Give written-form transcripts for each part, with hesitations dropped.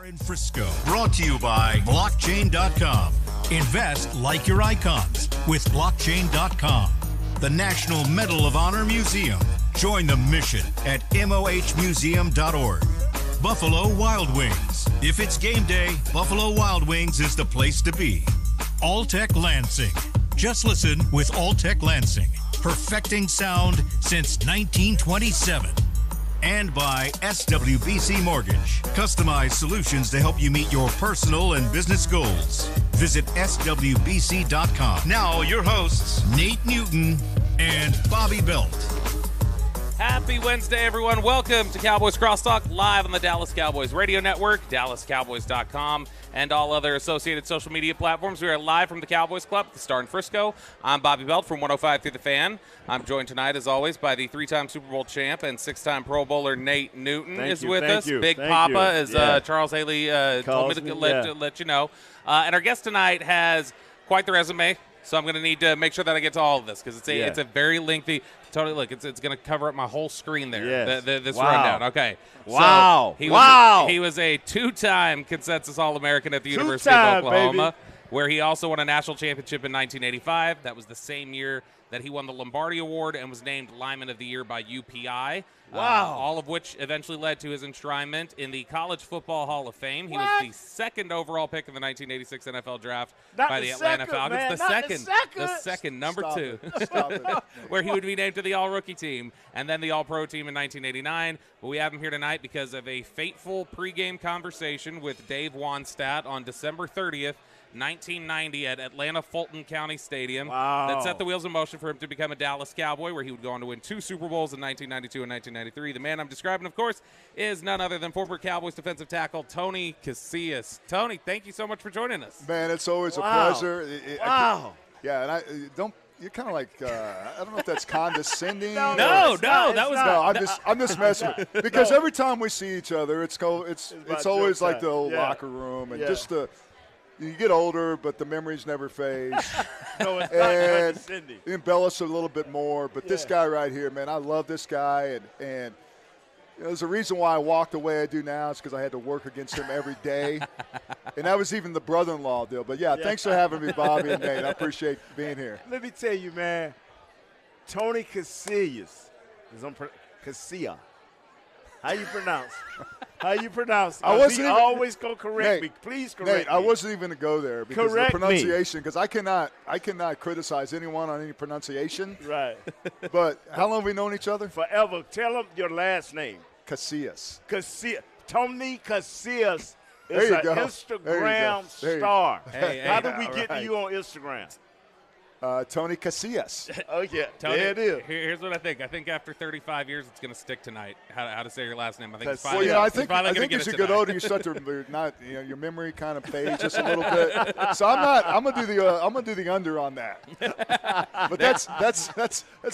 In Frisco, brought to you by blockchain.com. Invest like your icons with blockchain.com. The National Medal of Honor Museum. Join the mission at mohmuseum.org. Buffalo Wild Wings. If it's game day, Buffalo Wild Wings is the place to be. Alltech Lansing. Just listen with Alltech Lansing. Perfecting sound since 1927. And by SWBC Mortgage. Customized solutions to help you meet your personal and business goals. Visit SWBC.com. Now your hosts, Nate Newton and Bobby Belt. Happy Wednesday, everyone. Welcome to Cowboys Crosstalk, live on the Dallas Cowboys Radio Network, DallasCowboys.com, and all other associated social media platforms. We are live from the Cowboys Club, the Star in Frisco. I'm Bobby Belt from 105 through the Fan. I'm joined tonight, as always, by the three-time Super Bowl champ and six-time Pro Bowler Nate Newton is with us. Big Papa, as Charles Haley told me to let you know. And our guest tonight has quite the resume. So I'm going to need to make sure that I get to all of this because it's a very lengthy. Totally, look, it's going to cover up my whole screen there. Yes. This rundown. Okay. Wow. So he was a two-time consensus All-American at the University of Oklahoma, baby. where he also won a national championship in 1985. That was the same year that he won the Lombardi Award and was named Lineman of the Year by UPI. Wow. All of which eventually led to his enshrinement in the College Football Hall of Fame. He was the second overall pick in the 1986 NFL Draft by the Atlanta Falcons. The second, number two, where he would be named to the All-Rookie team and then the All-Pro team in 1989. But we have him here tonight because of a fateful pregame conversation with Dave Wannstedt on December 30th, 1990 at Atlanta Fulton County Stadium. Wow. That set the wheels in motion for him to become a Dallas Cowboy, where he would go on to win 2 Super Bowls in 1992 and 1993. The man I'm describing, of course, is none other than former Cowboys defensive tackle Tony Casillas. Tony, thank you so much for joining us. Man, it's always a pleasure. You're kind of like, I don't know if that's condescending. No, I'm just messing with you. Because every time we see each other, it's always like the old locker room and just the. You get older, but the memories never fade. No, it's not condescending. You embellish a little bit more. But this guy right here, man, I love this guy. And there's a reason why I walked the way I do now. It's because I had to work against him every day. And that was even the brother-in-law deal. But, thanks for having me, Bobby and Nate. I appreciate being here. Let me tell you, man, Tony Casillas is on Casilla. How you pronounce? Always go correct me. Please correct me. Nate, I wasn't even going to go there because of the pronunciation. Because I cannot criticize anyone on any pronunciation. Right. But how long have we known each other? Forever. Tell them your last name. Casillas. Tony Casillas There is you an go. Instagram There you go. star. Hey, how did we get right. to you on Instagram? Tony Casillas. Oh, yeah. Tony, there it is. Here's what I think. I think after 35 years, it's going to stick tonight. How to say your last name? I think it's Well, finally. I think get as you it get tonight. older, you start to your memory kind of fades just a little bit. So I'm gonna do the under on that. But that's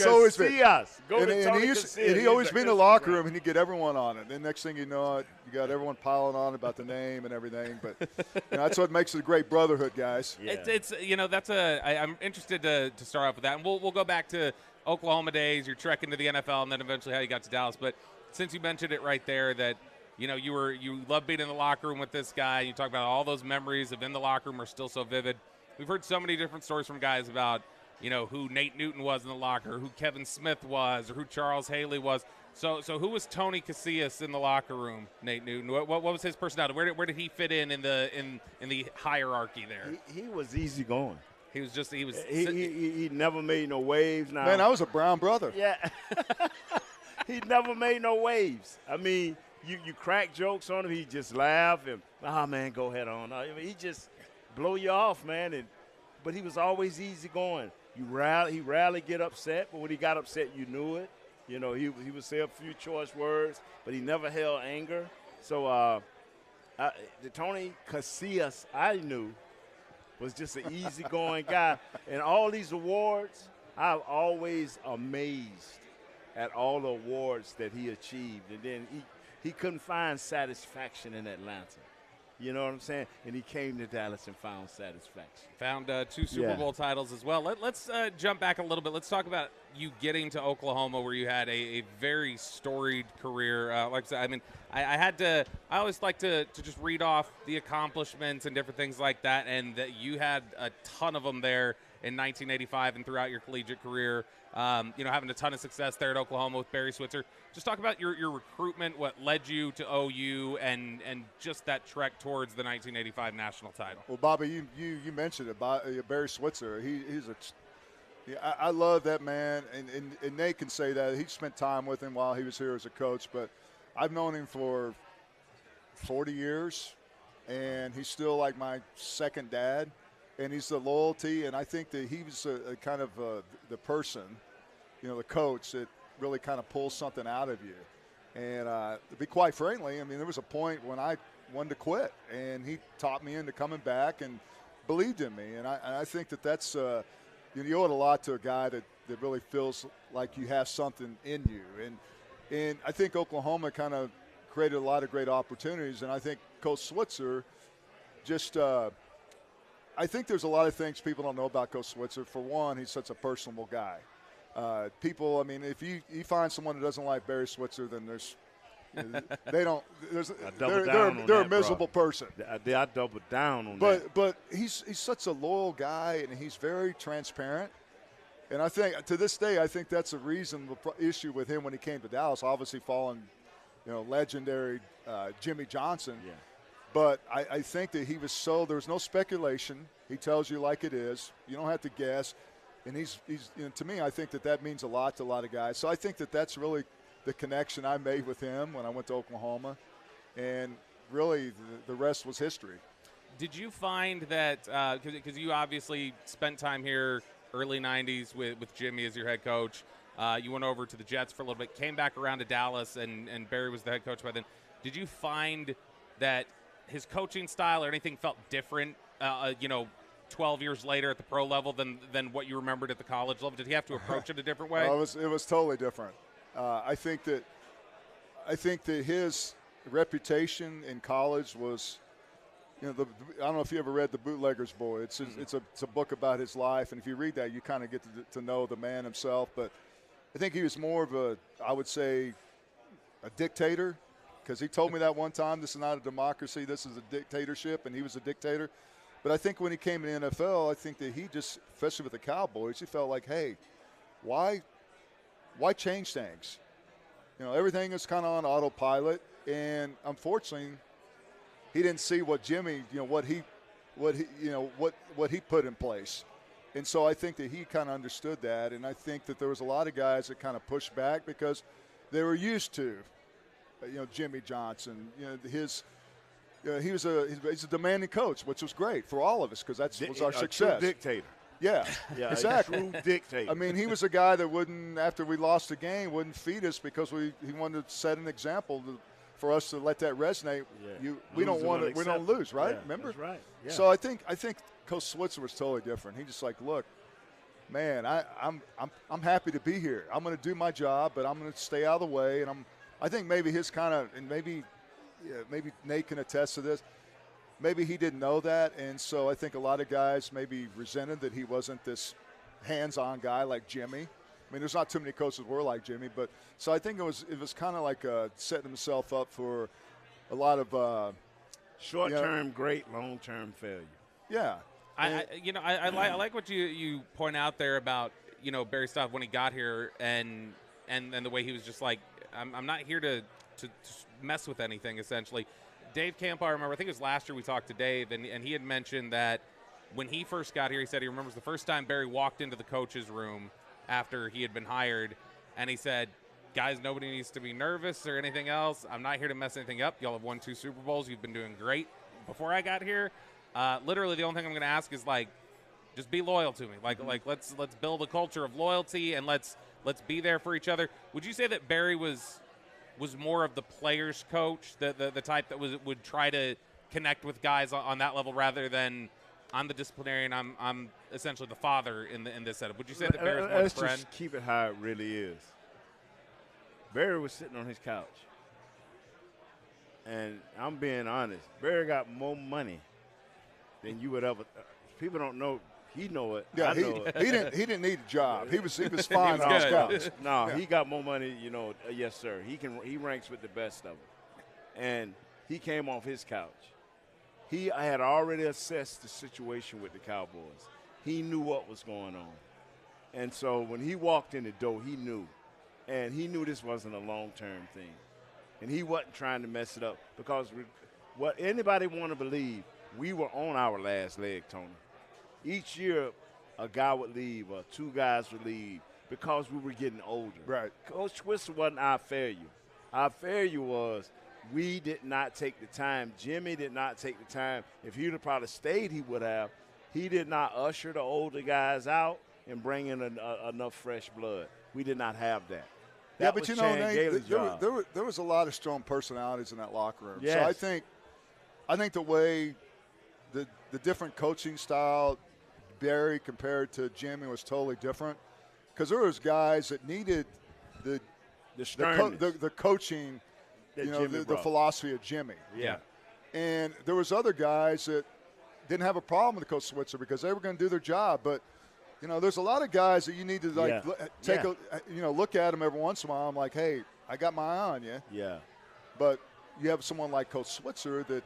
always been. He always been in the locker room and he'd get everyone on it. Then next thing you know, you got everyone piling on about the name and everything. But that's what makes it a great brotherhood, guys. Yeah. I'm interested to start off with that, and we'll go back to Oklahoma days, your trek into the NFL, and then eventually how you got to Dallas. But since you mentioned it right there, that you love being in the locker room with this guy, and you talk about all those memories of in the locker room are still so vivid. We've heard so many different stories from guys about who Nate Newton was in the locker, who Kevin Smith was, or who Charles Haley was. So who was Tony Casillas in the locker room, Nate Newton? What was his personality? Where did he fit in the hierarchy there? He was easy going. He never made no waves. Now, Man, I was a Brown brother. Yeah. He never made no waves. I mean, you crack jokes on him, he just laugh and, man, go ahead on. I mean, he just blow you off, man. But he was always easy going. He rarely get upset, but when he got upset, you knew it. He would say a few choice words, but he never held anger. So the Tony Casillas I knew was just an easygoing guy. And all these awards, I'm always amazed at all the awards that he achieved. And then he couldn't find satisfaction in Atlanta. You know what I'm saying? And he came to Dallas and found satisfaction. Found 2 Super Bowl titles as well. Let's jump back a little bit. Let's talk about you getting to Oklahoma, where you had a very storied career. Like I said, I mean, I always like to just read off the accomplishments and different things like that, and that you had a ton of them there in 1985 and throughout your collegiate career. Having a ton of success there at Oklahoma with Barry Switzer. Just talk about your recruitment, what led you to OU, and just that trek towards the 1985 national title. Well, Bobby, you mentioned it. Barry Switzer. I love that man, and Nate can say that. He spent time with him while he was here as a coach, but I've known him for 40 years, and he's still like my second dad. And he's the loyalty, and I think that he was a kind of the person, the coach that really kind of pulls something out of you. And to be quite frankly, I mean, there was a point when I wanted to quit, and he taught me into coming back and believed in me. And I think that's you owe it a lot to a guy that really feels like you have something in you. And I think Oklahoma kind of created a lot of great opportunities, and I think Coach Switzer just I think there's a lot of things people don't know about Coach Switzer. For one, he's such a personable guy. People, I mean, if you find someone who doesn't like Barry Switzer, then they're a miserable person. I double down on that. But he's such a loyal guy, and he's very transparent. And I think to this day, I think that's a reason the issue with him when he came to Dallas, obviously following, legendary Jimmy Johnson. Yeah. But I think that there was no speculation. He tells you like it is. You don't have to guess. And he's to me, I think that means a lot to a lot of guys. So I think that's really the connection I made with him when I went to Oklahoma. And really the rest was history. Did you find that, because you obviously spent time here early 90s with Jimmy as your head coach. You went over to the Jets for a little bit, came back around to Dallas, and Barry was the head coach by then. Did you find that his coaching style or anything felt different, 12 years later at the pro level than what you remembered at the college level? Did he have to approach it a different way? It was totally different. I think that his reputation in college was, I don't know if you ever read The Bootlegger's Boy. It's a book about his life, and if you read that, you kind of get to know the man himself. But I think he was more of I would say, a dictator. Because he told me that one time, this is not a democracy, this is a dictatorship, and he was a dictator. But I think when he came to the NFL, I think that he just, especially with the Cowboys, he felt like, hey, why change things? Everything is kind of on autopilot, and unfortunately, he didn't see what Jimmy, what he put in place. And so I think that he kind of understood that, and I think that there was a lot of guys that kind of pushed back because they were used to Jimmy Johnson, he's a demanding coach, which was great for all of us because that was our success. True dictator. Yeah, exactly. A true dictator. I mean, he was a guy that wouldn't, after we lost the game, wouldn't feed us because he wanted to set an example for us to let that resonate. Yeah. We don't lose, right? Yeah, remember? That's right. Yeah. So I think Coach Switzer was totally different. He just like, look, man, I'm happy to be here. I'm going to do my job, but I'm going to stay out of the way, and I think maybe his kind of, and maybe Nate can attest to this, maybe he didn't know that, and so I think a lot of guys maybe resented that he wasn't this hands-on guy like Jimmy. I mean, there's not too many coaches who were like Jimmy, but so I think it was kind of like setting himself up for a lot of short-term great, long-term failure. Yeah. I like what you point out there about Barry Stuff when he got here and the way he was just like, I'm not here to mess with anything, essentially. Dave Camp, I remember, I think it was last year we talked to Dave, and he had mentioned that when he first got here, he said he remembers the first time Barry walked into the coach's room after he had been hired, and he said, guys, nobody needs to be nervous or anything else. I'm not here to mess anything up. Y'all have won 2 Super Bowls. You've been doing great before I got here. Literally, the only thing I'm going to ask is, just be loyal to me. Let's build a culture of loyalty, and let's be there for each other. Would you say that Barry was more of the players' coach, the type that would try to connect with guys on that level rather than I'm the disciplinarian, I'm essentially the father in this setup? Would you say that Barry was more Let's friend? just keep it how it really is. Barry was sitting on his couch, And I'm being honest, Barry got more money than you would ever. People don't know. He know it. Yeah, I know it. He didn't need a job. He was fine on his couch. No, he got more money. Yes, sir. He ranks with the best of them. And he came off his couch. I had already assessed the situation with the Cowboys. He knew what was going on. And so when he walked in the door, he knew. And he knew this wasn't a long-term thing. And he wasn't trying to mess it up because what anybody want to believe, we were on our last leg, Tony. Each year, a guy would leave or two guys would leave because we were getting older. Right. Coach Switzer wasn't our failure. Our failure was we did not take the time. Jimmy did not take the time. If he would have probably stayed, he would have. He did not usher the older guys out and bring in enough fresh blood. We did not have that. Yeah, but Nate, there was a lot of strong personalities in that locker room. Yes. So I think the way the different coaching style, Barry compared to Jimmy, was totally different. Because there was guys that needed the coaching, the philosophy of Jimmy. Yeah. And there was other guys that didn't have a problem with Coach Switzer because they were going to do their job. But there's a lot of guys that you need to look at them every once in a while. I'm like, hey, I got my eye on you. Yeah. But you have someone like Coach Switzer that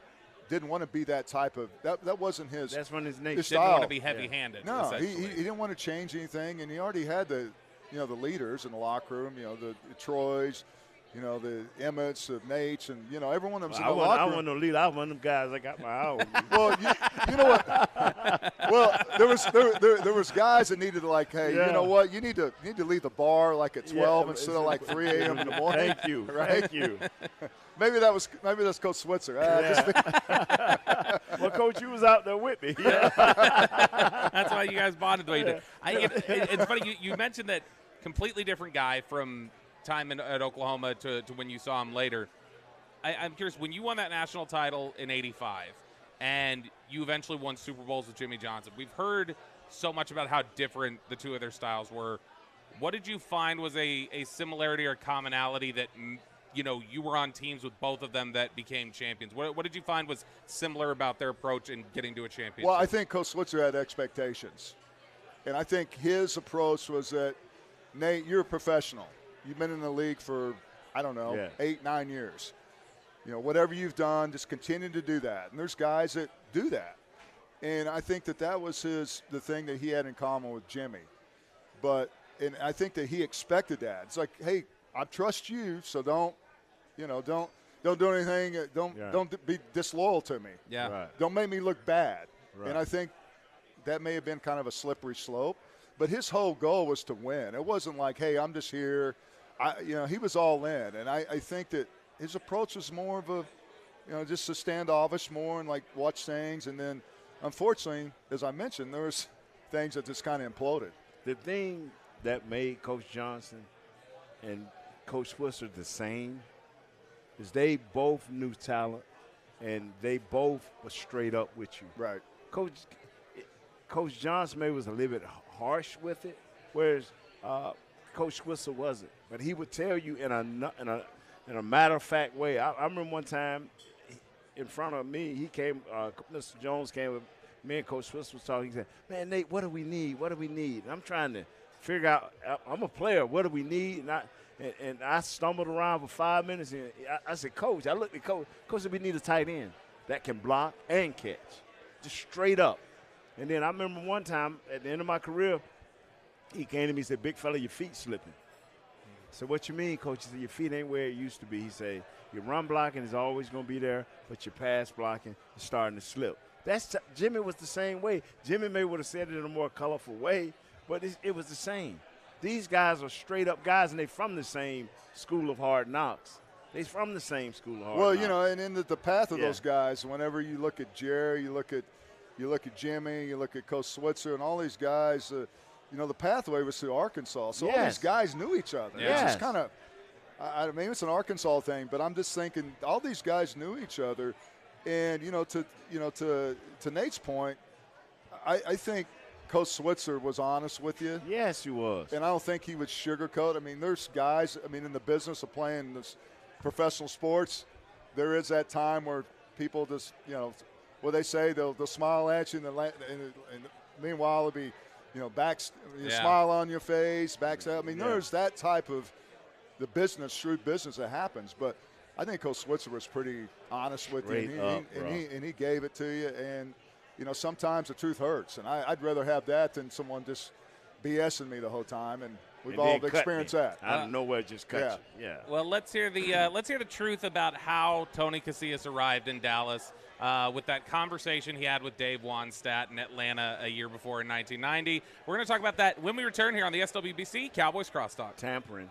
didn't want to be that type of that wasn't his. That's when his nature. Didn't want to be heavy-handed. No, he didn't want to change anything, and he already had the leaders in the locker room. The Troys, the Emmets, the Nates, and every one of them's in the locker room. I wasn't no leader. I was one of them guys. I got my eye on. Well, you know what? Well, there was guys that needed to you know what? You need to leave the bar at 12 instead of 3 a.m. in the morning. Thank you. Right? Thank you. Maybe that's Coach Switzer. Well, Coach, you was out there with me. That's why you guys bonded the way you did. It's funny you mentioned that completely different guy from time at Oklahoma to when you saw him later. I'm curious, when you won that national title in '85 and you eventually won Super Bowls with Jimmy Johnson, we've heard so much about how different the two of their styles were. What did you find was a similarity or commonality that you were on teams with both of them that became champions? What did you find was similar about their approach in getting to a championship? Well, I think Coach Switzer had expectations. And I think his approach was that, Nate, you're a professional. You've been in the league for, 8, 9 years. Whatever you've done, just continue to do that. And there's guys that do that. And I think that was the thing that he had in common with Jimmy. And I think that he expected that. It's like, hey, I trust you, so don't do anything. Don't be disloyal to me. Yeah. Right. Don't make me look bad. Right. And I think that may have been kind of a slippery slope. But his whole goal was to win. It wasn't like, hey, I'm just here. He was all in. And I think that his approach was more of a, just a standoffish more and watch things. And then, unfortunately, as I mentioned, there was things that just kind of imploded. The thing that made Coach Johnson and Coach Switzer the same is they both knew talent and they both were straight up with you. Right. Coach Johnson maybe was a little bit harsh with it, whereas Coach Switzer wasn't. But he would tell you in a matter-of-fact way. I remember one time in front of me, he came, Mr. Jones came with me and Coach Switzer was talking. He said, man, Nate, what do we need? What do we need? And I'm trying to figure out, I'm a player, what do we need? And I stumbled around for 5 minutes, and I said, Coach, I looked at Coach said, we need a tight end that can block and catch, just straight up. And then I remember one time at the end of my career, he came to me and said, big fella, your feet slipping. I said, what you mean, Coach? He said, your feet ain't where it used to be. He said, your run blocking is always going to be there, but your pass blocking is starting to slip. Jimmy was the same way. Jimmy may would have said it in a more colorful way, but it was the same. These guys are straight-up guys, and they're from the same school of hard knocks. They're from the same school of hard knocks. Well, and in the path of those guys, whenever you look at Jerry, you look at Jimmy, you look at Coach Switzer, and all these guys, the pathway was through Arkansas. So all these guys knew each other. Yes. It's just kind of, it's an Arkansas thing, but I'm just thinking all these guys knew each other. And, to Nate's point, I think Coach Switzer was honest with you. Yes, he was. And I don't think he would sugarcoat. There's guys, in the business of playing this professional sports, there is that time where people just, what they say, they'll smile at you, and meanwhile, it'll be, smile on your face, backs up. I mean, there's that type of the shrewd business that happens. But I think Coach Switzer was pretty honest with you, and he gave it to you. And, sometimes the truth hurts. And I'd rather have that than someone just BSing me the whole time. And we've all experienced that. I don't know where it just cut you. Yeah. Well, let's hear the truth about how Tony Casillas arrived in Dallas with that conversation he had with Dave Wannstedt in Atlanta a year before in 1990. We're going to talk about that when we return here on the SWBC Cowboys Crosstalk. Tampering.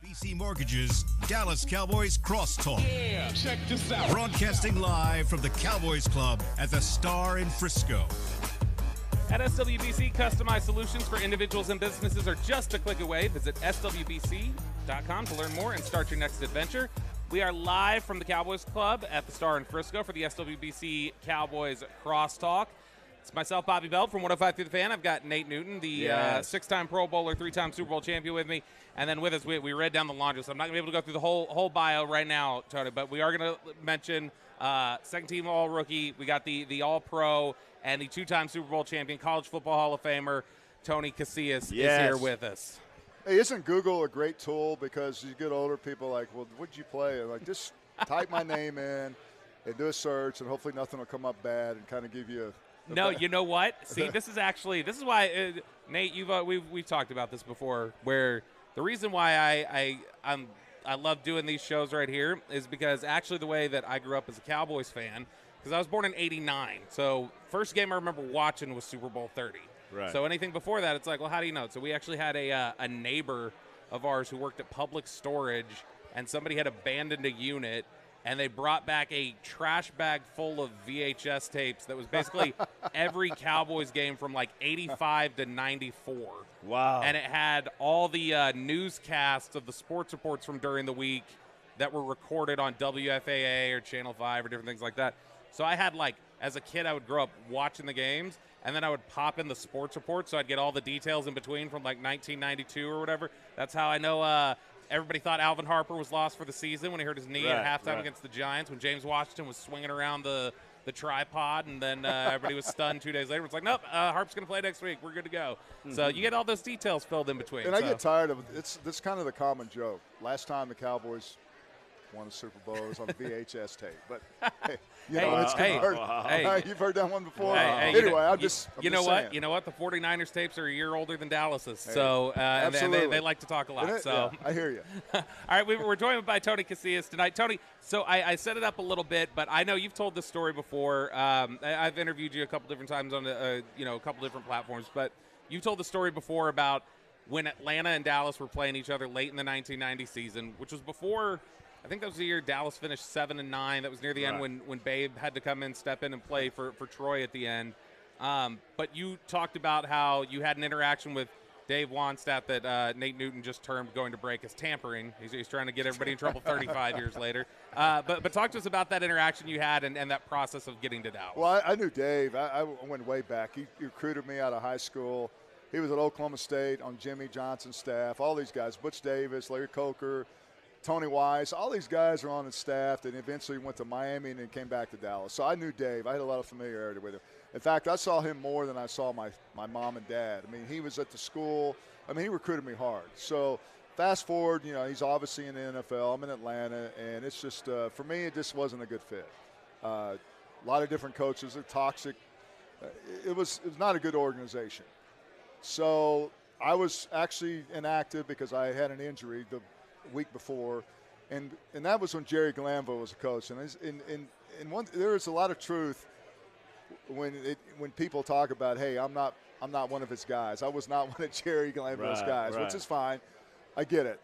BC Mortgage's Dallas Cowboys Crosstalk. Yeah, check this out. Broadcasting live from the Cowboys Club at the Star in Frisco. At SWBC, customized solutions for individuals and businesses are just a click away. Visit SWBC.com to learn more and start your next adventure. We are live from the Cowboys Club at the Star in Frisco for the SWBC Cowboys Crosstalk. It's myself, Bobby Belt from 105 Through the Fan. I've got Nate Newton, the six-time Pro Bowler, three-time Super Bowl champion with me. And then with us, we read down the laundry, so I'm not going to be able to go through the whole bio right now, Tony, but we are going to mention second-team All-Rookie. We got the All-Pro and the two-time Super Bowl champion, College Football Hall of Famer, Tony Casillas is here with us. Hey, isn't Google a great tool? Because as you get older, people are like, well, what did you play? I'm like, just type my name in and do a search, and hopefully nothing will come up bad and kind of give you No, you know what? See, this is why, Nate, we've talked about this before, where the reason why I love doing these shows right here is because actually the way that I grew up as a Cowboys fan, because I was born in '89, so first game I remember watching was Super Bowl 30. Right. So anything before that, it's like, well, how do you know? So we actually had a neighbor of ours who worked at Public Storage, and somebody had abandoned a unit, and they brought back a trash bag full of VHS tapes that was basically every Cowboys game from like 85 to 94. Wow. And it had all the newscasts of the sports reports from during the week that were recorded on WFAA or Channel 5 or different things like that. So I had, like, as a kid, I would grow up watching the games, and then I would pop in the sports report so I'd get all the details in between from, like, 1992 or whatever. That's how I know everybody thought Alvin Harper was lost for the season when he hurt his knee at halftime against the Giants, when James Washington was swinging around the tripod, and then everybody was stunned 2 days later. It's like, nope, Harp's going to play next week. We're good to go. Mm-hmm. So you get all those details filled in between. And I get tired of it. It's kind of the common joke. Last time the Cowboys won a Super Bowl was on VHS tape. But, hey, it's converted. You've heard that one before? Anyway, I'm just saying. You know what? The 49ers tapes are a year older than Dallas's. So and they like to talk a lot. I hear you. All right, we're joined by Tony Casillas tonight. Tony, so I set it up a little bit, but I know you've told this story before. I've interviewed you a couple different times on a couple different platforms, but you've told the story before about when Atlanta and Dallas were playing each other late in the 1990 season, which was before – I think that was the year Dallas finished 7-9. That was near the end when Babe had to come in, step in, and play for Troy at the end. But you talked about how you had an interaction with Dave Wannstedt that Nate Newton just termed going to break as tampering. He's trying to get everybody in trouble 35 years later. But talk to us about that interaction you had and that process of getting to Dallas. Well, I knew Dave. I went way back. He recruited me out of high school. He was at Oklahoma State on Jimmy Johnson's staff. All these guys, Butch Davis, Larry Coker, Tony Wise, all these guys are on his staff, and eventually went to Miami and then came back to Dallas. So I knew Dave. I had a lot of familiarity with him. In fact, I saw him more than I saw my mom and dad. I mean, he was at the school. I mean, he recruited me hard. So fast forward, he's obviously in the NFL. I'm in Atlanta, and it's just, for me, it just wasn't a good fit. A lot of different coaches. They're toxic. It was not a good organization. So I was actually inactive because I had an injury the week before, and that was when Jerry Glanville was a coach. And there is a lot of truth when people talk about, hey, I'm not one of his guys. I was not one of Jerry Glanville's guys, which is fine. I get it.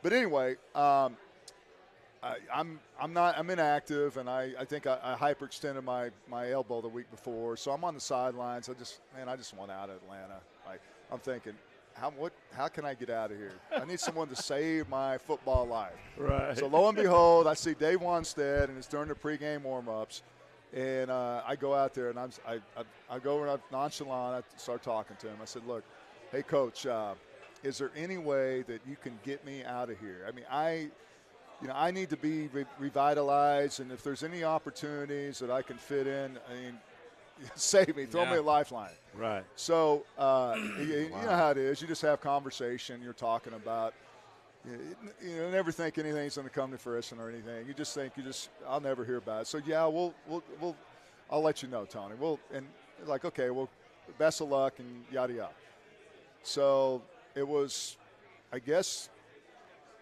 But anyway, I'm inactive, and I think I hyperextended my elbow the week before, so I'm on the sidelines. I just want out of Atlanta. I'm thinking, how can I get out of here? I need someone to save my football life. Right. So lo and behold, I see Dave Wannstedt, and it's during the pregame warm-ups, and I go out there, and I go over nonchalant. I start talking to him. I said, look, hey, Coach, is there any way that you can get me out of here? I mean, I need to be revitalized, and if there's any opportunities that I can fit in, save me, throw me a lifeline. Right. So, you know how it is. You just have conversation. You're talking about, never think anything's going to come to fruition or anything. You just think I'll never hear about it. So, yeah, I'll let you know, Tony. And like, okay, well, best of luck and yada, yada. So it was, I guess,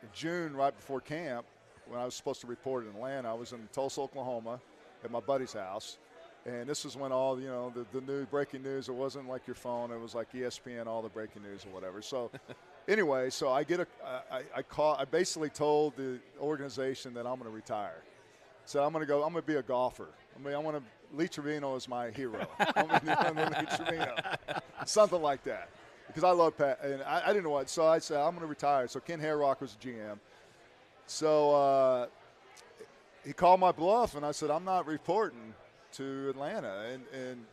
in June, right before camp, when I was supposed to report in Atlanta. I was in Tulsa, Oklahoma at my buddy's house. And this is when all, the new breaking news, it wasn't like your phone. It was like ESPN, all the breaking news or whatever. So anyway, so I basically told the organization that I'm going to retire. So I'm going to be a golfer. I want to, Lee Trevino is my hero. I'm going to Lee Trevino. Something like that. Because I love Pat. And I didn't know what. So I said, I'm going to retire. So Ken Hayrock was the GM. So he called my bluff, and I said, I'm not reporting to Atlanta, and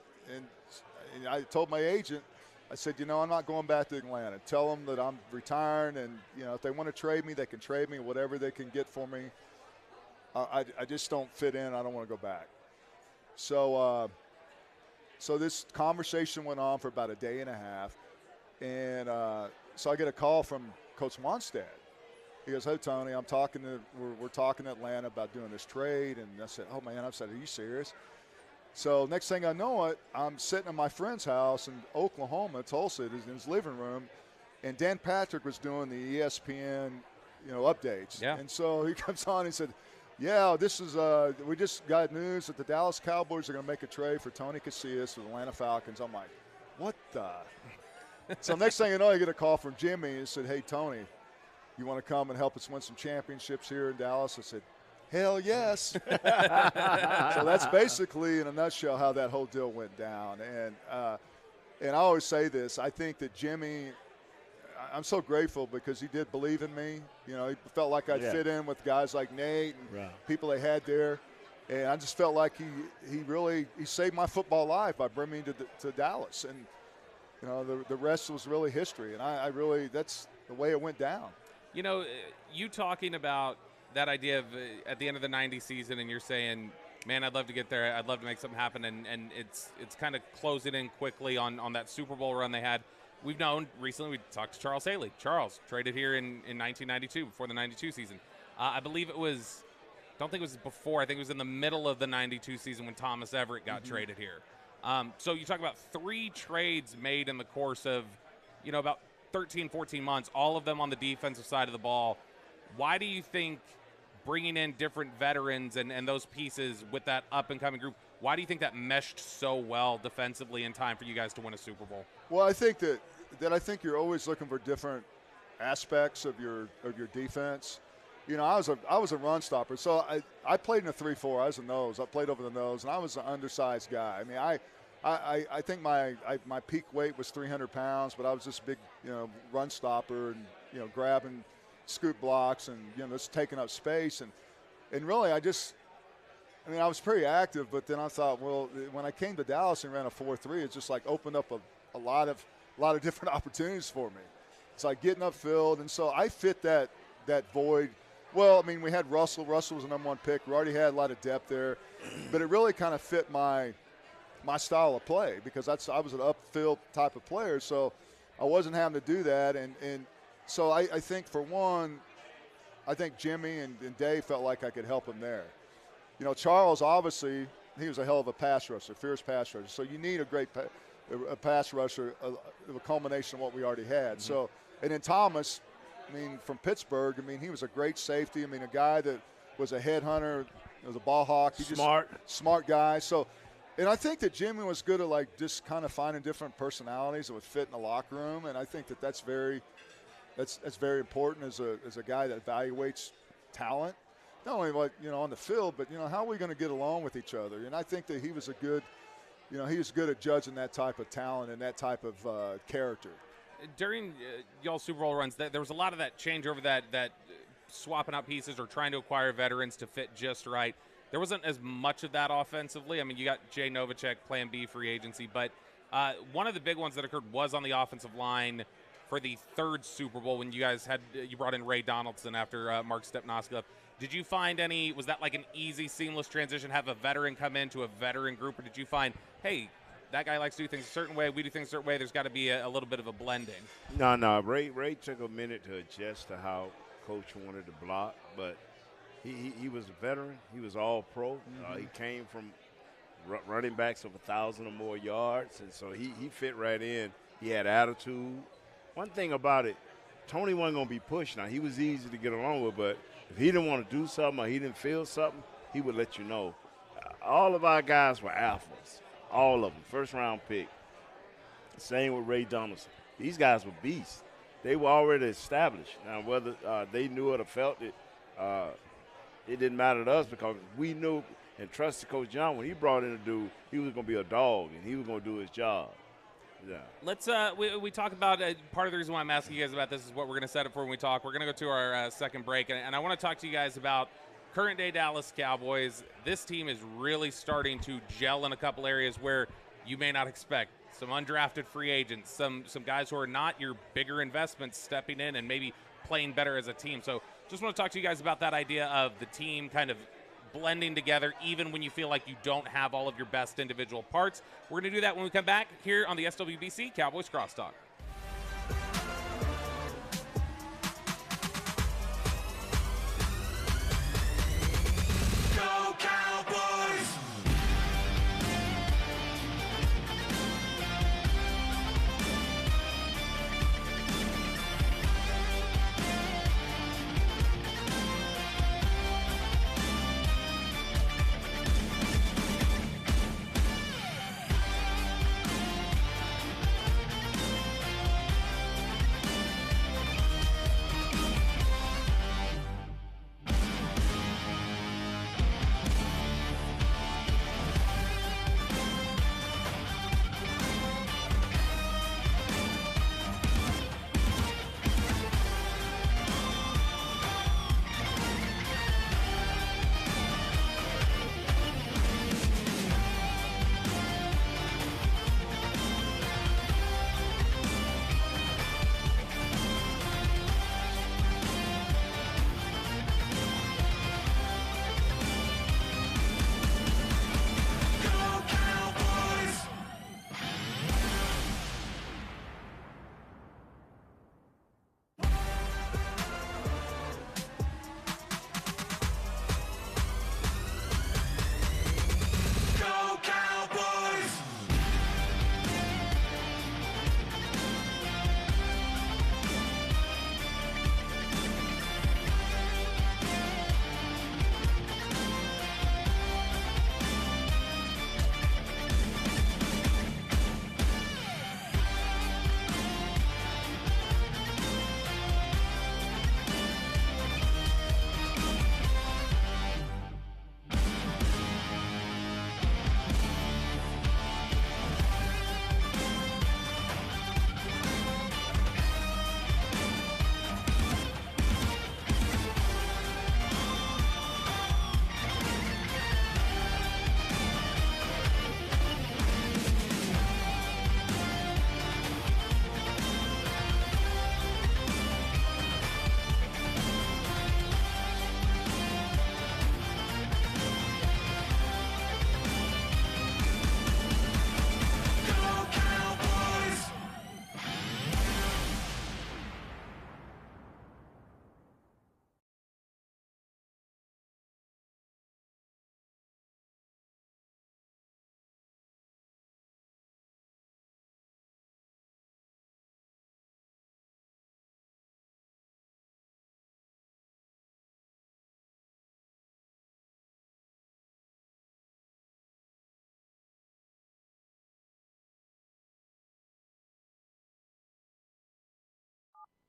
I told my agent, I said, I'm not going back to Atlanta. Tell them that I'm retiring, and if they want to trade me, they can trade me, whatever they can get for me. I just don't fit in. I don't want to go back. So this conversation went on for about a day and a half, and so I get a call from Coach Wannstedt. He goes, hey, Tony, we're talking to Atlanta about doing this trade, and I said, oh man, I said, are you serious? So next thing I know I'm sitting in my friend's house in Oklahoma, Tulsa, in his living room, and Dan Patrick was doing the ESPN, updates. Yeah. And so he comes on and he said, yeah, this is we just got news that the Dallas Cowboys are going to make a trade for Tony Casillas to the Atlanta Falcons. I'm like, what the? So next thing you know, I get a call from Jimmy and said, hey, Tony, you want to come and help us win some championships here in Dallas? I said, hell yes. So that's basically, in a nutshell, how that whole deal went down. And I always say this. I think that Jimmy, I'm so grateful because he did believe in me. He felt like I'd fit in with guys like Nate and people they had there. And I just felt like he really saved my football life by bringing me to Dallas. And, the rest was really history. And I really, that's the way it went down. You talking about that idea of at the end of the 90 season, and you're saying, man, I'd love to get there. I'd love to make something happen. And it's kind of closing in quickly on that Super Bowl run they had. We've known recently, we talked to Charles Haley. Charles traded here in 1992 before the 92 season. I believe it was, don't think it was before. I think it was in the middle of the 92 season when Thomas Everett got traded here. So you talk about 3 trades made in the course of, about 13, 14 months, all of them on the defensive side of the ball. Why do you think bringing in different veterans and those pieces with that up-and-coming group, why do you think that meshed so well defensively in time for you guys to win a Super Bowl? Well, I think that I think you're always looking for different aspects of your defense. I was a run stopper, so I played in a 3-4. I was a nose. I played over the nose, and I was an undersized guy. I mean, I think my peak weight was 300 pounds, but I was this big, run stopper and, grabbing scoop blocks and, just taking up space. And really I was pretty active, but then I thought, well, when I came to Dallas and ran a 4-3, it just like opened up a lot of different opportunities for me. It's like getting upfield. And so I fit that void. Well, I mean, we had Russell. Russell was the number 1 pick. We already had a lot of depth there, but it really kind of fit my style of play because I was an upfield type of player, so I wasn't having to do that. And so I think, for one, I think Jimmy and Dave felt like I could help him there. Charles, obviously, he was a hell of a pass rusher, fierce pass rusher. So you need a great pass rusher, a culmination of what we already had. So, and then Thomas, from Pittsburgh, he was a great safety. A guy that was a headhunter, was a ball hawk. Smart guy. So, and I think that Jimmy was good at just kind of finding different personalities that would fit in the locker room. And I think that's very important as a guy that evaluates talent, not only on the field, but how are we going to get along with each other? And I think that he was he was good at judging that type of talent and that type of character. During y'all's Super Bowl runs, there was a lot of that changeover, that swapping out pieces or trying to acquire veterans to fit just right. There wasn't as much of that offensively. You got Jay Novacek, Plan B free agency, but one of the big ones that occurred was on the offensive line for the 3rd Super Bowl when you brought in Ray Donaldson after Mark Stepnoski left. Did you find was that like an easy, seamless transition, have a veteran come into a veteran group, or did you find, hey, that guy likes to do things a certain way, we do things a certain way, there's got to be a little bit of a blending? No. Ray took a minute to adjust to how Coach wanted to block, but he was a veteran. He was all pro. He came from running backs of 1,000 or more yards, and so he fit right in. He had attitude. One thing about it, Tony wasn't going to be pushed. Now, he was easy to get along with, but if he didn't want to do something or he didn't feel something, he would let you know. All of our guys were alphas, all of them, first-round pick. Same with Ray Donaldson. These guys were beasts. They were already established. Now, whether they knew it or felt it, it didn't matter to us because we knew and trusted Coach John when he brought in a dude, he was going to be a dog and he was going to do his job. Yeah. Let's we talk about part of the reason why I'm asking you guys about this is what we're going to set up for when we talk. We're going to go to our second break, and I want to talk to you guys about current day Dallas Cowboys. This team is really starting to gel in a couple areas where you may not expect. Some undrafted free agents, some guys who are not your bigger investments stepping in and maybe playing better as a team. So just want to talk to you guys about that idea of the team kind of blending together even when you feel like you don't have all of your best individual parts. We're going to do that when we come back here on the SWBC Cowboys Crosstalk. Go Cowboys!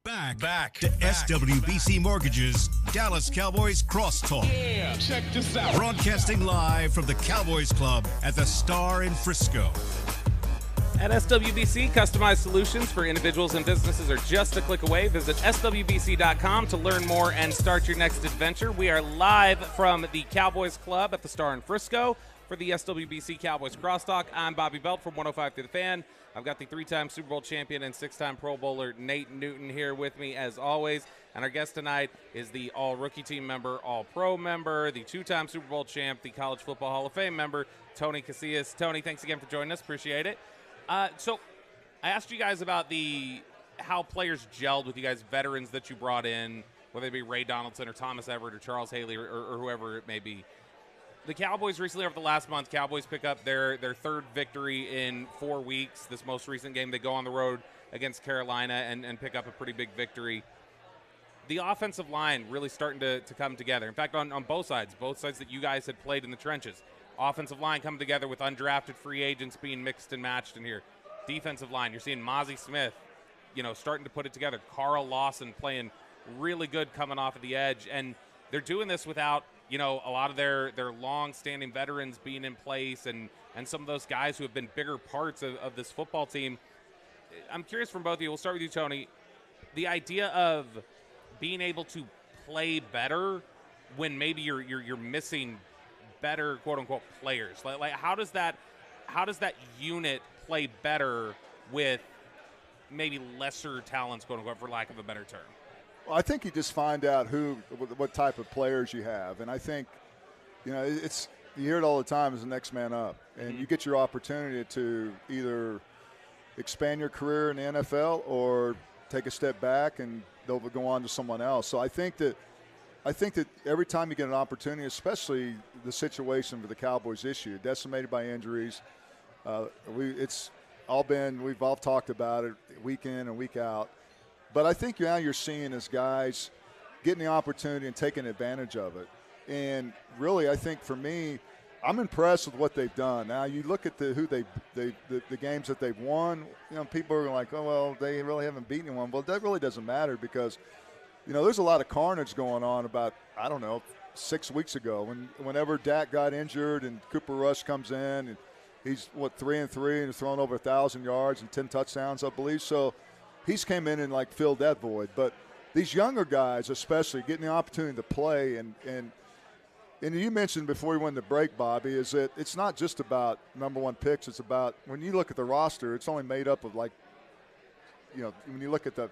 Back to SWBC Mortgage's Dallas Cowboys Crosstalk. Yeah, check this out. Broadcasting live from the Cowboys Club at the Star in Frisco. At SWBC, customized solutions for individuals and businesses are just a click away. Visit SWBC.com to learn more and start your next adventure. We are live from the Cowboys Club at the Star in Frisco for the SWBC Cowboys Crosstalk. I'm Bobby Belt from 105 through the Fan. I've got the 3-time Super Bowl champion and 6-time Pro Bowler Nate Newton here with me as always. And our guest tonight is the All-Rookie Team member, All-Pro member, the 2-time Super Bowl champ, the College Football Hall of Fame member, Tony Casillas. Tony, thanks again for joining us. Appreciate it. So I asked you guys about how players gelled with you guys, veterans that you brought in, whether it be Ray Donaldson or Thomas Everett or Charles Haley or whoever it may be. The Cowboys recently, over the last month, Cowboys pick up their third victory in 4 weeks. This most recent game, they go on the road against Carolina and pick up a pretty big victory. The offensive line really starting to come together. In fact, on both sides that you guys had played in the trenches. Offensive line coming together with undrafted free agents being mixed and matched in here. Defensive line, you're seeing Mozzie Smith, starting to put it together. Carl Lawson playing really good coming off of the edge. And they're doing this without a lot of their long-standing veterans being in place and some of those guys who have been bigger parts of this football team. I'm curious from both of you. We'll start with you, Tony. The idea of being able to play better when maybe you're missing better quote-unquote players. Like how does that unit play better with maybe lesser talents, quote-unquote, for lack of a better term? Well, I think you just find out what type of players you have, and I think, you hear it all the time as the next man up, and you get your opportunity to either expand your career in the NFL or take a step back and they'll go on to someone else. So I think that every time you get an opportunity, especially the situation with the Cowboys issue, decimated by injuries, we've all talked about it week in and week out. But I think now you're seeing as guys getting the opportunity and taking advantage of it. And really, I think for me, I'm impressed with what they've done. Now you look at the games that they've won. People are like, oh well, they really haven't beaten anyone. Well, that really doesn't matter because there's a lot of carnage going on about 6 weeks ago whenever Dak got injured and Cooper Rush comes in and he's 3-3 and has thrown over 1,000 yards and 10 touchdowns, I believe. So he's came in and filled that void. But these younger guys, especially getting the opportunity to play and you mentioned before we went to break, Bobby, is that it's not just about number one picks. It's about when you look at the roster, it's only made up of when you look at the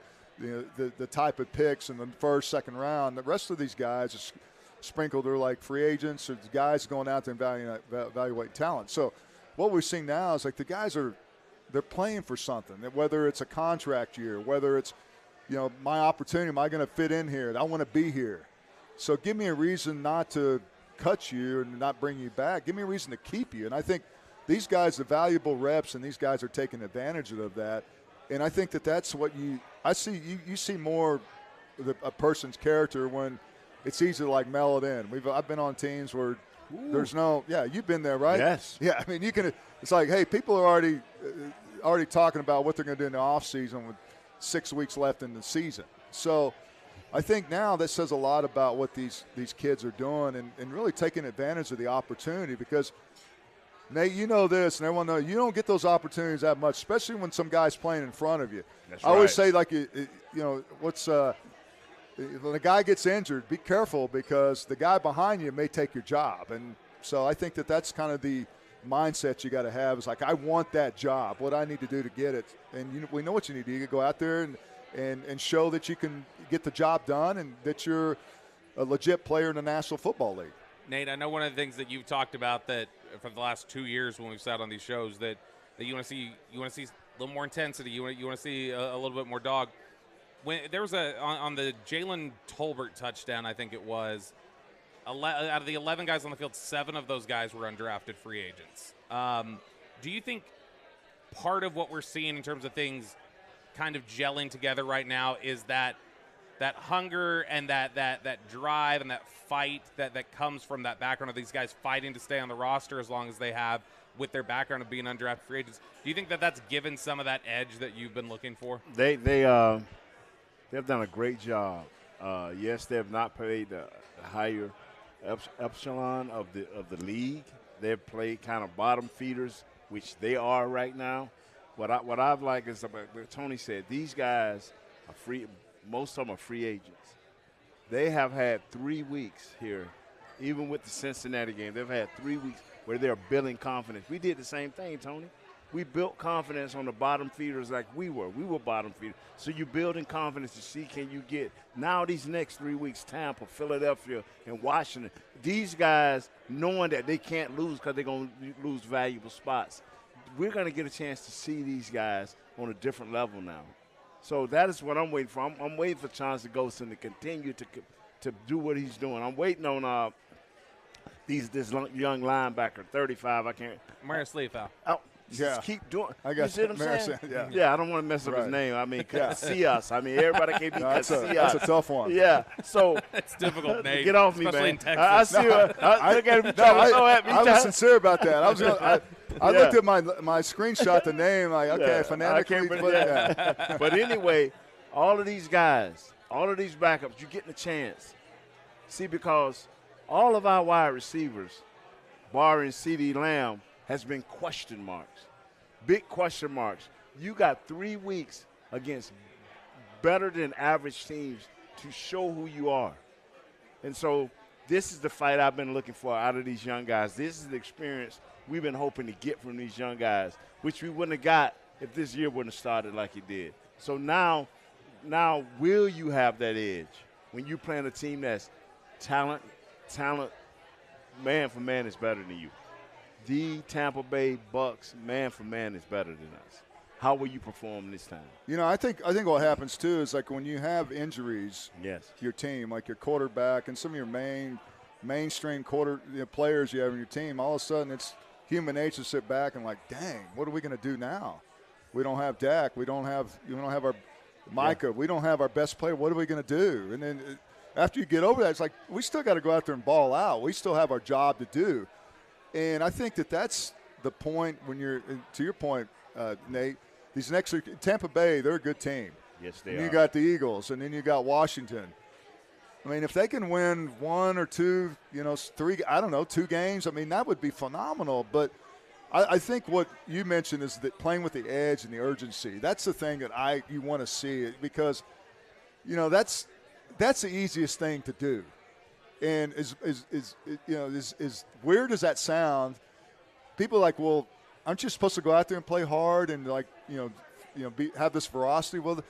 type of picks in the first, second round, the rest of these guys are sprinkled are like free agents or guys going out there evaluate talent. So what we're seeing now is the guys they're playing for something, whether it's a contract year, whether it's, my opportunity, am I going to fit in here? I want to be here. So give me a reason not to cut you and not bring you back. Give me a reason to keep you. And I think these guys are valuable reps, and these guys are taking advantage of that. And I think that's what I see. You see more of a person's character when it's easy to mellow it in. I've been on teams where there's you've been there, right? Yes. Yeah, I mean, you can. It's hey, people are already talking about what they're going to do in the off season with 6 weeks left in the season. So I think now that says a lot about what these kids are doing and really taking advantage of the opportunity because, Nate, you know this, and everyone knows, you don't get those opportunities that much, especially when some guy's playing in front of you. That's I always say, when a guy gets injured, be careful because the guy behind you may take your job. And so I think that's kind of the mindset you got to have is I want that job. What I need to do to get it. And we know what you need to do. You go out there and show that you can get the job done and that you're a legit player in the National Football League. Nate, I know one of the things that you've talked about that for the last 2 years when we've sat on these shows that you want to see a little more intensity. You want to see a little bit more dog. When there was on the Jalen Tolbert touchdown, I think it was, out of the 11 guys on the field, 7 of those guys were undrafted free agents. Do you think part of what we're seeing in terms of things kind of gelling together right now is that hunger and that drive and that fight that comes from that background of these guys fighting to stay on the roster as long as they have with their background of being undrafted free agents? Do you think that's given some of that edge that you've been looking for? They've done a great job. Yes, they have not played the higher epsilon of the league. They've played kind of bottom feeders, which they are right now. What I've liked is about what Tony said. These guys are free. Most of them are free agents. They have had 3 weeks here, even with the Cincinnati game. They've had 3 weeks where they're building confidence. We did the same thing, Tony. We built confidence on the bottom feeders like we were. We were bottom feeders. So you're building confidence to see can you get now these next 3 weeks, Tampa, Philadelphia, and Washington. These guys knowing that they can't lose because they're going to lose valuable spots. We're going to get a chance to see these guys on a different level now. So that is what I'm waiting for. I'm waiting for Chauncey Golston to continue to do what he's doing. I'm waiting on this young linebacker, 35. I can't. Marius Leafau. Just keep doing. I got you see what I'm saying? Yeah, I don't want to mess up his name. I mean, Casillas. I mean, everybody can't be Casillas. That's a tough one. Yeah, so it's difficult name. Get off me, especially man. In Texas. I see. Look at him. I was sincere about that. I looked at my screenshot, the name. Like, okay, phonetically. But anyway, all of these guys, all of these backups, you're getting a chance. See, because all of our wide receivers, barring CeeDee Lamb, has been question marks, big question marks. You got 3 weeks against better than average teams to show who you are. And so this is the fight I've been looking for out of these young guys. This is the experience we've been hoping to get from these young guys, which we wouldn't have got if this year wouldn't have started like it did. So now will you have that edge when you're playing a team that's talent, man for man is better than you. The Tampa Bay Bucks, man for man, is better than us. How will you perform this time? You know, I think what happens too is like when you have injuries, your team, like your quarterback and some of your mainstream players you have in your team, all of a sudden it's human nature to sit back and like, dang, what are we going to do now? We don't have Dak. We don't have our Micah. We don't have our best player. What are we going to do? And then after you get over that, it's like we still got to go out there and ball out. We still have our job to do. And I think that's the point when you're – to your point, Nate, these next – Tampa Bay, they're a good team. Yes, they and are. You got the Eagles, and then you got Washington. I mean, if they can win 1 or 2, 3 – I don't know, 2 games, I mean, that would be phenomenal. But I think what you mentioned is that playing with the edge and the urgency, that's the thing that you want to see because, that's the easiest thing to do. And as weird as that sounds, people are like, well, aren't you supposed to go out there and play hard and have this ferocity? Well,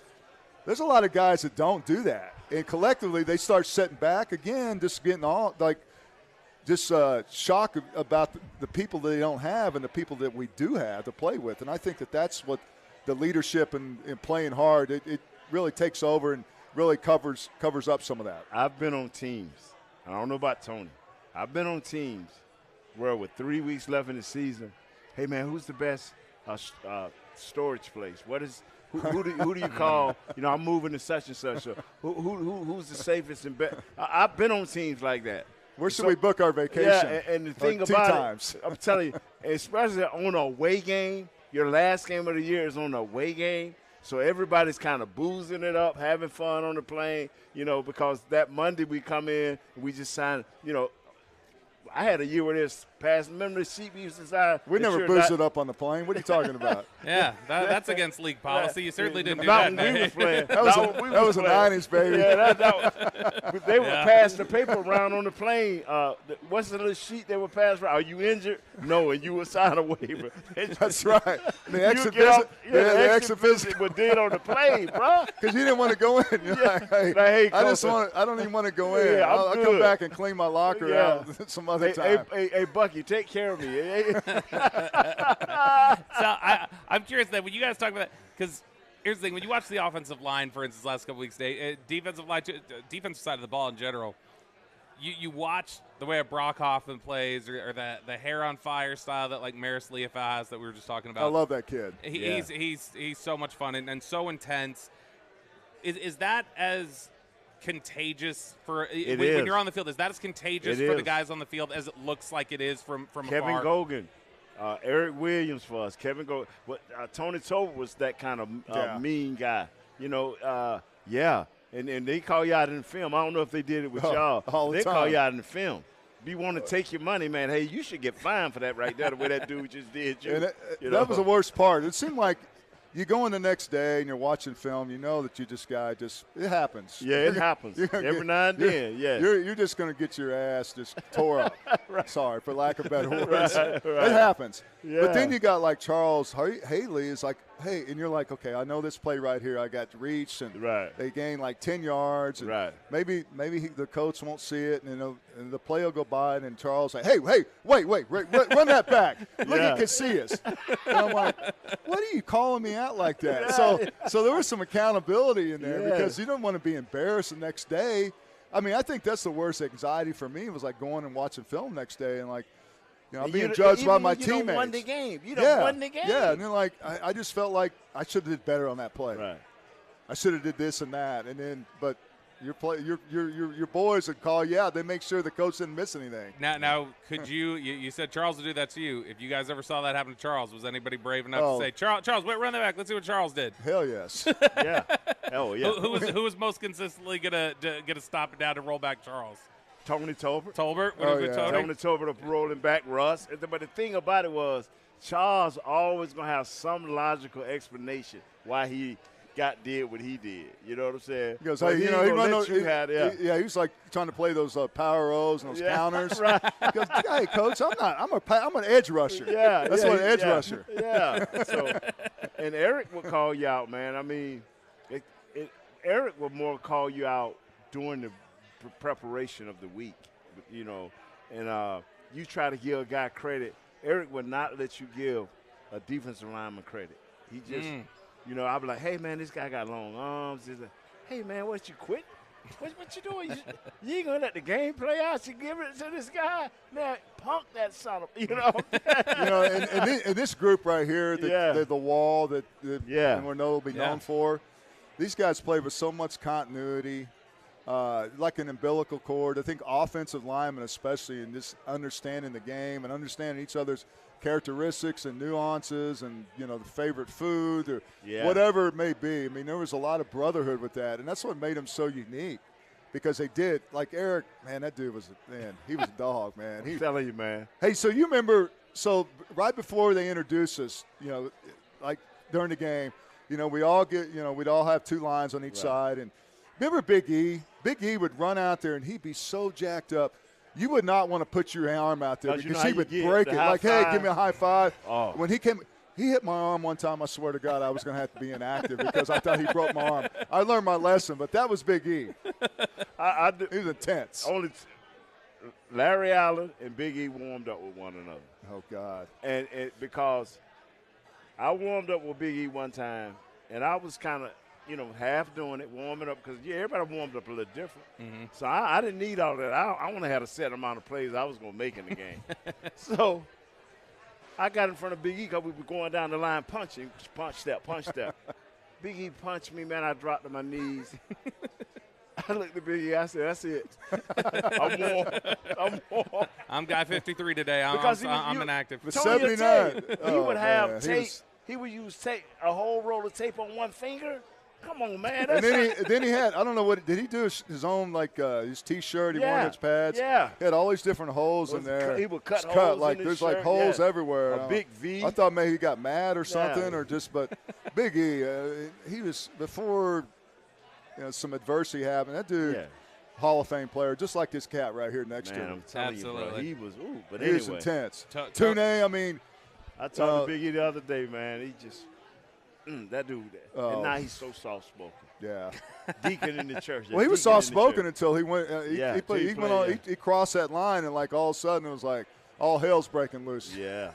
there's a lot of guys that don't do that, and collectively they start setting back again, just getting all shocked about the people that they don't have and the people that we do have to play with. And I think that's what the leadership and playing hard it really takes over and really covers up some of that. I've been on teams. I don't know about Tony. I've been on teams where with 3 weeks left in the season, hey, man, who's the best storage place? Who do you call? I'm moving to such and such. Who's the safest and best? I've been on teams like that. Where should we book our vacation? Yeah, and the thing about it, I'm telling you, especially on an away game, your last game of the year is on an away game. So everybody's kind of boozing it up, having fun on the plane, because that Monday we come in and we just sign, I had a year where this past. Remember the sheep used to sign? We never boozed it up on the plane. What are you talking about? Yeah, that's against league policy. You certainly didn't do that. When we was playing. That was a 90s, baby. Yeah, they would pass the paper around on the plane. What's the little sheet they would pass around? Are you injured? No, and you would sign a waiver. That's right. The exit visit was did on the plane, bro. Because you didn't want to go in. You're like, hey, I don't even want to go in. Yeah, I'll come back and clean my locker out some other time. Hey, Bucky, take care of me. So I'm curious that when you guys talk about that, because here's the thing: when you watch the offensive line, for instance, last couple weeks, defensive side of the ball in general, you watch the way a Brock Hoffman plays, or the hair on fire style that like Marius Leafau has that we were just talking about. I love that kid. He's so much fun and so intense. Is that as contagious when you're on the field? Is that as contagious for the guys on the field as it looks like it is from Kevin afar? Gogan, Eric Williams for us. Kevin Gogan. Tony Tolbert was that kind of mean guy. Yeah, and they call you out in the film. I don't know if they did it with y'all. All the they time. call you out in the film. If you want to take your money, man, hey, you should get fined for that right there, the way that dude just did you. And that was the worst part. It seemed like you go in the next day and you're watching film, you know that it happens. Yeah, it happens. Every now and then, yeah. You're just going to get your ass just tore up. Right. Sorry, for lack of better words. Right. It happens. Yeah. But then you got like Charles Haley is like, hey, and you're like, okay, I know this play right here. I got reached, and they gain like 10 yards. And maybe the coach won't see it, and the play will go by, and then Charles like, hey, wait, run that back. Look at Casillas. And I'm like, what are you calling me out like that? So there was some accountability in there because you don't want to be embarrassed the next day. I mean, I think that's the worst anxiety for me was like going and watching film next day and like, I'm being judged by my teammates. You won the game. You done won the game. Yeah, and then like I just felt like I should have did better on that play. Right. I should have did this and that, and then but your boys would call you out. They make sure the coach didn't miss anything. Now, could you said Charles would do that to you? If you guys ever saw that happen to Charles, was anybody brave enough to say, Charles, wait, run that back. Let's see what Charles did. Hell yes. Yeah. Oh yeah. Who was most consistently gonna stop it down to roll back Charles? Tony Tolbert. Tony Tolbert rolling back Russ. But the thing about it was, Charles always going to have some logical explanation why he did what he did. You know what I'm saying? He goes, hey, he was like trying to play those power O's and those counters. Right. He goes, hey, coach, I'm an edge rusher. Yeah. That's what an edge rusher. Yeah. So, and Eric would call you out, man. I mean, Eric would more call you out during the preparation of the week, and you try to give a guy credit. Eric would not let you give a defensive lineman credit. He just, I'd be like, hey, man, this guy got long arms. He's like, hey, man, what, you quit? What you doing? You ain't going to let the game play out. You give it to this guy? Man, punk that son of, and this group right here, the wall that Morneau will be known for, these guys play with so much continuity. Like an umbilical cord. I think offensive linemen, especially in just understanding the game and understanding each other's characteristics and nuances and, the favorite food or whatever it may be. I mean, there was a lot of brotherhood with that, and that's what made them so unique because they did. Like Eric, man, that dude he was a dog, man. I'm telling you, man. Hey, so you remember, right before they introduced us, like during the game, we'd all have two lines on each side, and remember Big E? Big E would run out there, and he'd be so jacked up. You would not want to put your arm out there because he would break it. Like, hey, give me a high five. Oh. When he hit my arm one time, I swear to God, I was going to have to be inactive because I thought he broke my arm. I learned my lesson, but that was Big E. He was intense. Only Larry Allen and Big E warmed up with one another. Oh, God. And because I warmed up with Big E one time, and I was kind of – half doing it, warming up, because, everybody warmed up a little different. Mm-hmm. So I didn't need all that. I only had a set amount of plays I was going to make in the game. So I got in front of Big E because we were going down the line punching, punch step. Big E punched me, man. I dropped to my knees. I looked at Big E. I said, that's it. I'm warm. I'm guy 53 today. I'm inactive. The 79. He would have tape. He would use tape, a whole roll of tape on one finger. Come on, man. And then he had, I don't know what, did he do his own, like, his T-shirt? He wore his pads? Yeah. He had all these different holes in there. He would cut holes like, in there's his like shirt. holes everywhere. A big V. I thought maybe he got mad or something but Big E, he was, before, some adversity happened, that dude, Hall of Fame player, just like this cat right here next to him. I'm telling you, bro, he was, but he was intense. Tune, I mean. I talked to Big E the other day, man. He just, that dude. And now he's so soft-spoken. Yeah. Deacon in the church. Well, he was soft-spoken until he went. He crossed that line, and like all of a sudden it was like all hell's breaking loose. Yeah.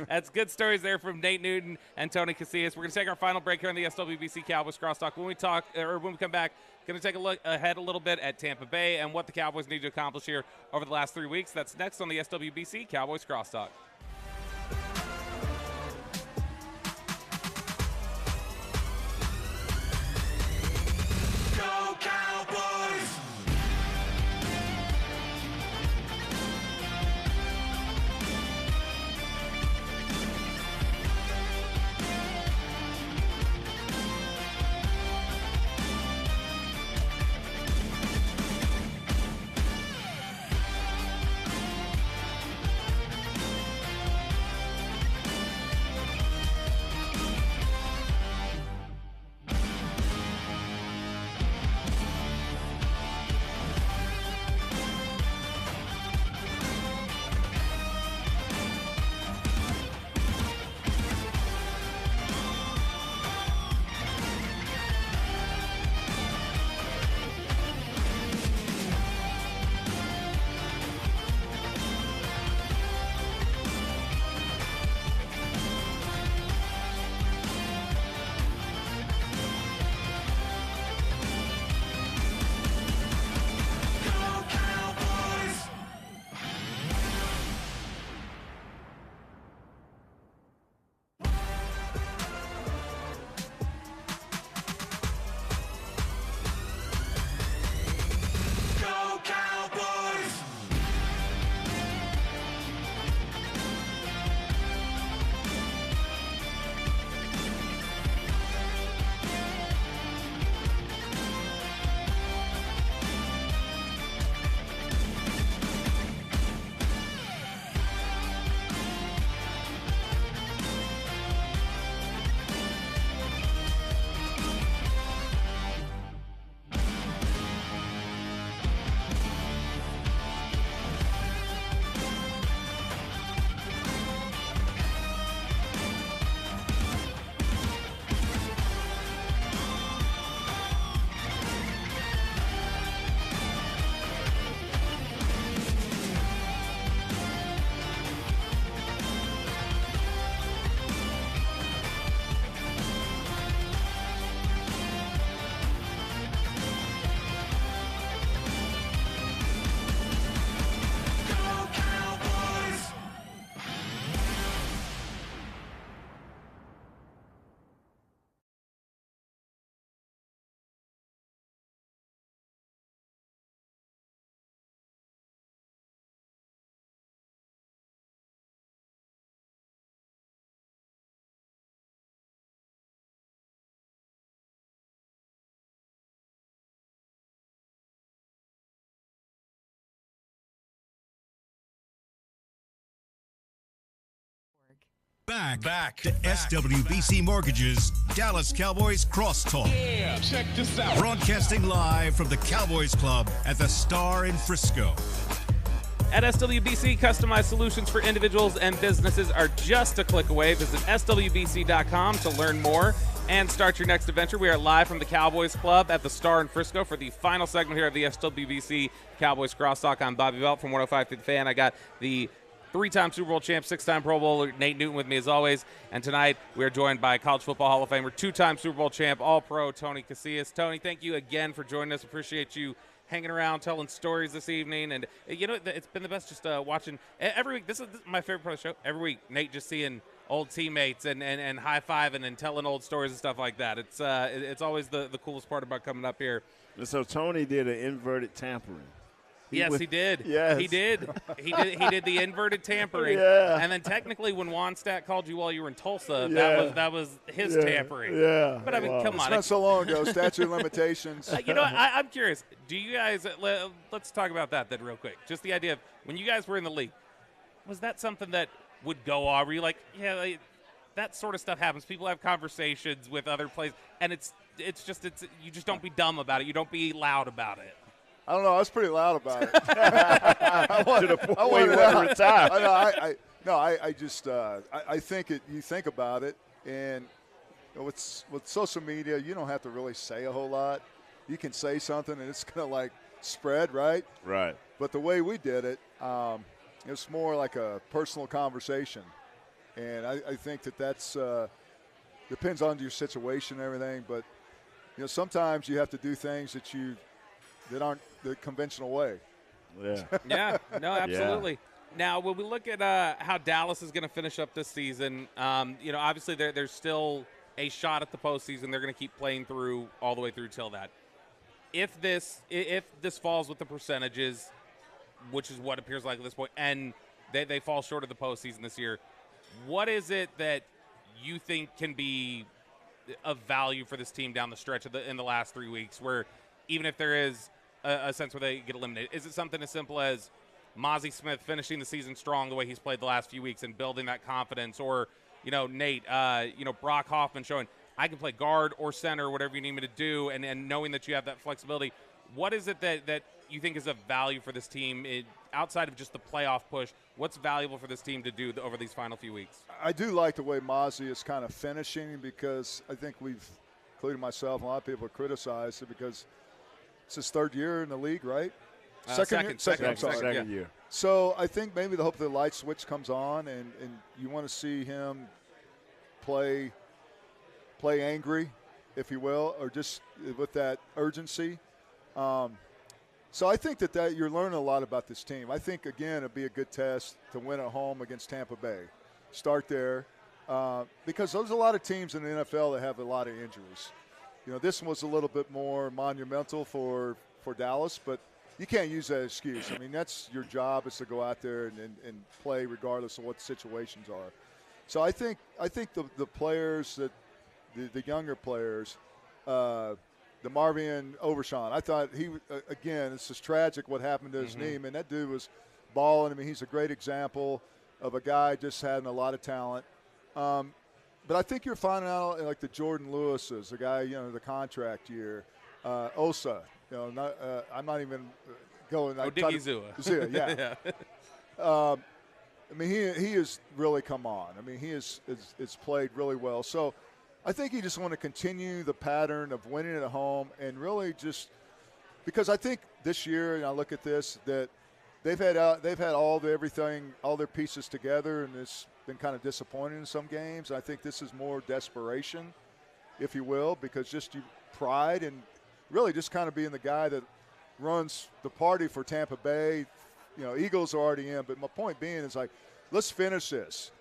That's good stories there from Nate Newton and Tony Casillas. We're going to take our final break here on the SWBC Cowboys Crosstalk. When we come back, going to take a look ahead a little bit at Tampa Bay and what the Cowboys need to accomplish here over the last 3 weeks. That's next on the SWBC Cowboys Crosstalk. Back to SWBC Mortgage's Dallas Cowboys Crosstalk. Yeah, check this out. Broadcasting live from the Cowboys Club at the Star in Frisco. At SWBC, customized solutions for individuals and businesses are just a click away. Visit SWBC.com to learn more and start your next adventure. We are live from the Cowboys Club at the Star in Frisco for the final segment here of the SWBC Cowboys Crosstalk. I'm Bobby Belt from 105 to the Fan. I got the three-time Super Bowl champ, six-time Pro Bowler Nate Newton with me as always. And tonight we are joined by College Football Hall of Famer, two-time Super Bowl champ, All-Pro Tony Casillas. Tony, thank you again for joining us. Appreciate you hanging around, telling stories this evening. And, you know, it's been the best just watching every week. This is my favorite part of the show. Every week, Nate just seeing old teammates and high-fiving and telling old stories and stuff like that. It's always the coolest part about coming up here. So Tony did an inverted tampering. He did. Yes. He did. He did the inverted tampering. Yeah. And then technically when Wannstedt called you while you were in Tulsa, Yeah. that was his tampering. Yeah. But I mean, come on. It's not so long ago. Statute of limitations. You know what? I'm curious. Do you guys let's talk about that then real quick. Just the idea of when you guys were in the league, was that something that would go on? Were you like, yeah, that sort of stuff happens. People have conversations with other players, and it's you just don't be dumb about it. You don't be loud about it. I don't know. I was pretty loud about it. I wanted to retire. I think you think about it, and with social media, you don't have to really say a whole lot. You can say something, and it's going to like spread, right? Right. But the way we did it, it's more like a personal conversation, and I think that's depends on your situation and everything. But sometimes you have to do things that aren't the conventional way. Yeah. Yeah, no, absolutely. Yeah. Now, when we look at how Dallas is going to finish up this season, obviously there's still a shot at the postseason. They're going to keep playing through all the way through till that. If this falls with the percentages, which is what appears like at this point, and they fall short of the postseason this year, what is it that you think can be of value for this team down the stretch in the last 3 weeks, where even if there is a sense where they get eliminated, is it something as simple as Mozzie Smith finishing the season strong the way he's played the last few weeks and building that confidence, or Nate, Brock Hoffman showing I can play guard or center, whatever you need me to do, and knowing that you have that flexibility? What is it that you think is of value for this team outside of just the playoff push? What's valuable for this team to do over these final few weeks? I do like the way Mozzie is kind of finishing, because I think we've, including myself, a lot of people have criticized it because it's his third year in the league, right? Second year. So I think maybe the hope the light switch comes on, and you want to see him play angry, if you will, or just with that urgency. So I think that you're learning a lot about this team. I think, again, it'd be a good test to win at home against Tampa Bay. Start there, because there's a lot of teams in the NFL that have a lot of injuries. This one was a little bit more monumental for Dallas, but you can't use that excuse. I mean, that's your job, is to go out there and play regardless of what the situations are. So I think the players, that the younger players, the Marvin Overshawn, I thought again, it's just tragic what happened to his knee. Man, that dude was balling. I mean, he's a great example of a guy just having a lot of talent. But I think you're finding out like the Jordan Lewises, the guy, the contract year, Osa. I'm not even going. Odigizua. Yeah. I mean, he has really come on. I mean, he is played really well. So I think you just want to continue the pattern of winning at home, and really just because I think this year, and I look at this, that they've had all their pieces together, and it's been kind of disappointing in some games. I think this is more desperation, if you will, because just pride and really just kind of being the guy that runs the party for Tampa Bay. Eagles are already in, but my point being is like, let's finish this.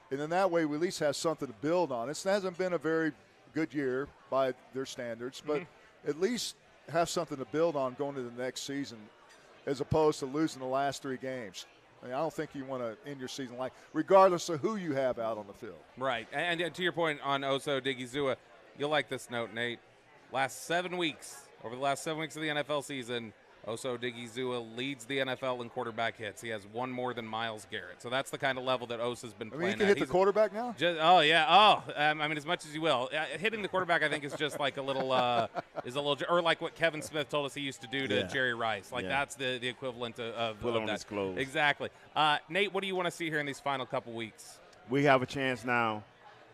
And then that way we at least have something to build on. It hasn't been a very good year by their standards, but at least have something to build on going to the next season, as opposed to losing the last 3 games. I mean, I don't think you want to end your season regardless of who you have out on the field. Right. And to your point on Osa Odigizua, you'll like this note, Nate. Over the last 7 weeks of the NFL season, Oso Odighizuwa leads the NFL in quarterback hits. He has one more than Myles Garrett. So that's the kind of level that Osa's been playing you can at. hit the quarterback now? I mean, as much as you will. Hitting the quarterback, I think, is just like a little, or like what Kevin Smith told us he used to do to Jerry Rice. Like that's the equivalent of Put on that. his clothes. Exactly. Nate, what do you want to see here in these final couple weeks? We have a chance now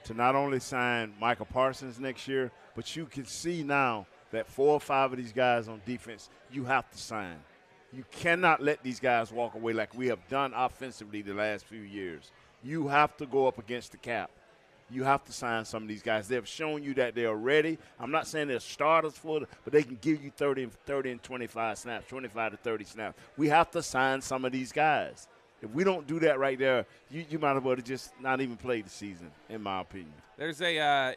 to not only sign Michael Parsons next year, but you can see now that 4 or 5 of these guys on defense you have to sign. You cannot let these guys walk away like we have done offensively the last few years. You have to go up against the cap. You have to sign some of these guys. They've shown you that they are ready. I'm not saying they're starters for it, but they can give you 30 and 25 snaps, 25 to 30 snaps. We have to sign some of these guys. If we don't do that right there, you might as well just not even play the season, in my opinion. There's a,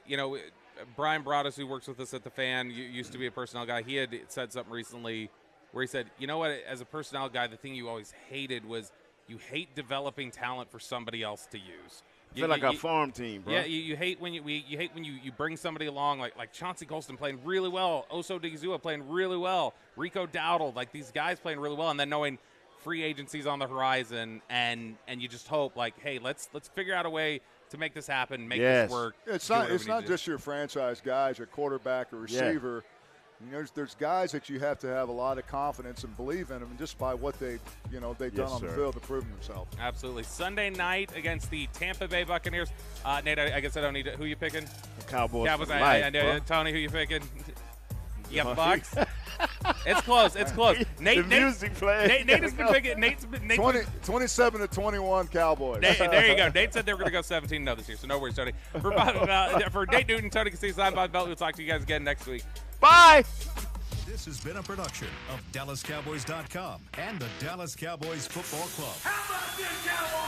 Brian Broaddus, who works with us at The Fan, used to be a personnel guy. He had said something recently where he said, you know what, as a personnel guy, the thing you always hated was you hate developing talent for somebody else to use. I feel like a farm team, bro. Yeah, you hate when you hate when you bring somebody along like Chauncey Golston playing really well, Oso Odighizuwa playing really well, Rico Dowdle, like these guys playing really well, and then knowing free agency's on the horizon, and you just hope like, hey, let's figure out a way to make this happen, make this work. It's not just your franchise guys, your quarterback or receiver. There's guys that you have to have a lot of confidence and believe in them, and just by what they've done on the field to prove themselves. Absolutely. Sunday night against the Tampa Bay Buccaneers. Nate, I guess I don't need to. Who you picking? The Cowboys. I know. Tony, who you picking? You got Bucks. It's close. It's close. Nate has been picking. Nate's 27-21 Cowboys. There you go. Nate said they were going to go 17-0 this year, so no worries, Tony. For Nate Newton, Tony Casillas, I'm Bob Belt. We'll talk to you guys again next week. Bye. This has been a production of DallasCowboys.com and the Dallas Cowboys Football Club. How about this, Cowboys?